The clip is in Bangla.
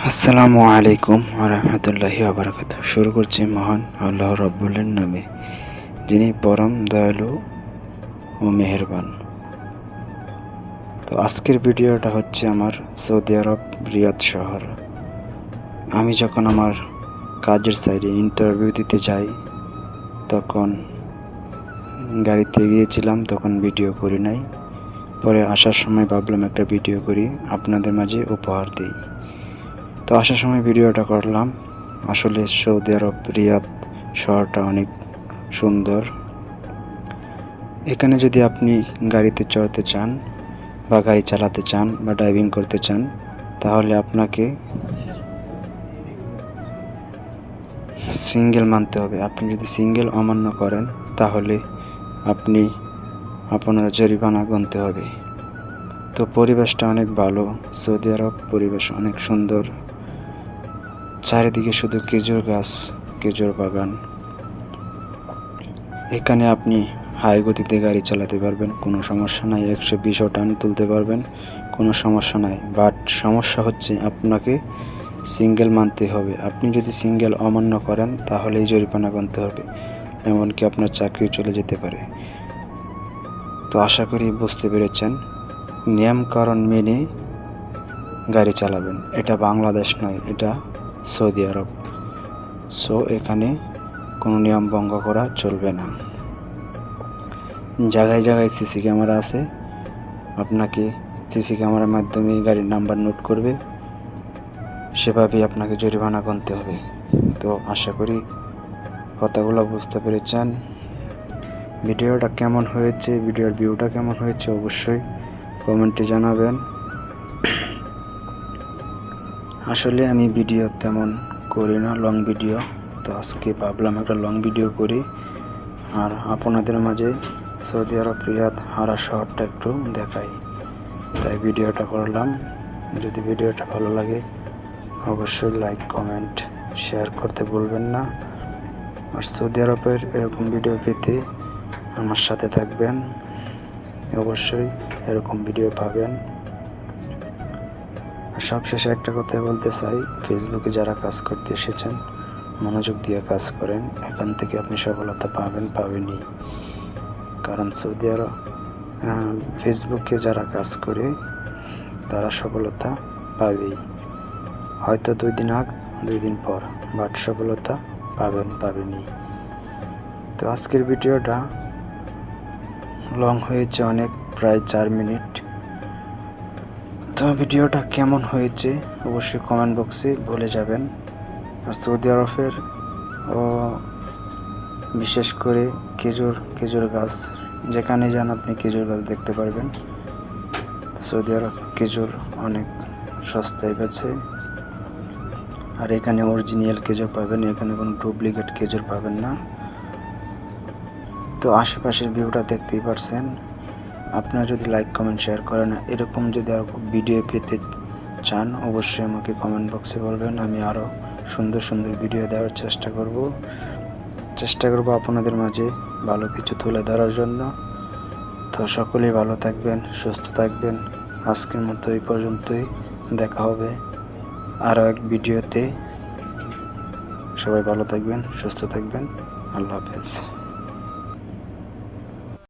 আসসালামু আলাইকুম ওয়া বারাকাতুহু। শুরু করছি মহান আল্লাহ রাব্বুলের নামে, যিনি পরম দয়ালু ও মেহেরবান। তো আজকের ভিডিওটা হচ্ছে আমার সৌদি আরব রিয়াদ শহর। আমি যখন আমার কাজের সাইডে ইন্টারভিউ দিতে যাই, তখন গাড়িতে গিয়েছিলাম, তখন ভিডিও করি নাই। পরে আসার সময় ভাবলাম একটা ভিডিও করি, আপনাদের মাঝে উপহার দিই। তো আসার সময় ভিডিওটা করলাম। আসলে সৌদি আরব রিয়াদ শহরটা অনেক সুন্দর। এখানে যদি আপনি গাড়িতে চড়তে চান বা গাড়ি চালাতে চান বা ড্রাইভিং করতে চান, তাহলে আপনাকে সিঙ্গেল মানতে হবে। আপনি যদি সিঙ্গেল অমান্য করেন, তাহলে আপনার জরিমানা গুনতে হবে। তো পরিবেশটা অনেক ভালো, সৌদি আরব পরিবেশ অনেক সুন্দর। চারিদিকে শুধু খেজুর গাছ, খেজুর বাগান। এখানে আপনি হাই গতিতে গাড়ি চালাতে পারবেন, কোনো সমস্যা নাই। 120 টান তুলতে পারবেন, কোনো সমস্যা নাই। বাট সমস্যা হচ্ছে আপনাকে সিঙ্গেল মানতে হবে। আপনি যদি সিঙ্গেল অমান্য করেন, তাহলেই জরিমানা গুনতে হবে, এমনকি আপনার চাকরি চলে যেতে পারে। তো আশা করি বুঝতে পেরেছেন। নিয়মকানুন মেনে গাড়ি চালাবেন। এটা বাংলাদেশ নয়, এটা সৌদি আরব। সো এখানে কোনো নিয়ম ভঙ্গ করা চলবে না। জায়গায় জায়গায় সিসি ক্যামেরা আছে। আপনাকে সিসি ক্যামেরার মাধ্যমে গাড়ির নাম্বার নোট করবে, সেভাবেই আপনাকে জরিমানা গুনতে হবে। তো আশা করি কথাগুলো বুঝতে পেরেছেন। ভিডিওটা কেমন হয়েছে, ভিডিওর ভিউটা কেমন হয়েছে অবশ্যই কমেন্টে জানাবেন। আসলে আমি ভিডিও তেমন করি না, লং ভিডিও। তো আজকে ভাবলাম একটা লং ভিডিও করি আর আপনাদের মাঝে সৌদি আরব রিয়াদ হারা শহরটা একটু দেখাই, তাই ভিডিওটা করলাম। যদি ভিডিওটা ভালো লাগে অবশ্যই লাইক, কমেন্ট, শেয়ার করতে ভুলবেন না। আর সৌদি আরবের এরকম ভিডিও পেতে আমার সাথে থাকবেন, অবশ্যই এরকম ভিডিও পাবেন। সবশেষে একটা কথা বলতে চাই, ফেসবুকে যারা কাজ করতে এসেছেন মনোযোগ দিয়ে কাজ করেন, এখান থেকে আপনি সফলতা পাবেনই। কারণ সৌদি আরব ফেসবুকে যারা কাজ করে তারা সফলতা পাবেই, হয়তো 2 দিন আগ 2 দিন পর, বাট সফলতা পাবেনই। তো আজকের ভিডিওটা লং হয়েছে অনেক, প্রায় 4 মিনিট। তো ভিডিওটা কেমন হয়েছে অবশ্যই কমেন্ট বক্সে বলে যাবেন। আর সৌদি আরবের বিশেষ করে খেজুর গাছ, যেখানে যান আপনি খেজুর গাছ দেখতে পারবেন। সৌদি আরব খেজুর অনেক সস্তায় বেচে, আর এখানে অরিজিনাল খেজুর পাবেন, এখানে কোনো ডুপ্লিকেট খেজুর পাবেন না। তো আশেপাশের ভিউটা দেখতেই পারছেন। আপনারা যদি লাইক, কমেন্ট, শেয়ার করেন, এরকম যদি আরও ভিডিও পেতে চান অবশ্যই আমাকে কমেন্ট বক্সে বলবেন। আমি আরও সুন্দর সুন্দর ভিডিও দেওয়ার চেষ্টা করব আপনাদের মাঝে ভালো কিছু তুলে ধরার জন্য। তো সকলেই ভালো থাকবেন, সুস্থ থাকবেন। আজকের মতো এই পর্যন্তই, দেখা হবে আরও এক ভিডিওতে। সবাই ভালো থাকবেন, সুস্থ থাকবেন। আল্লাহ হাফেজ।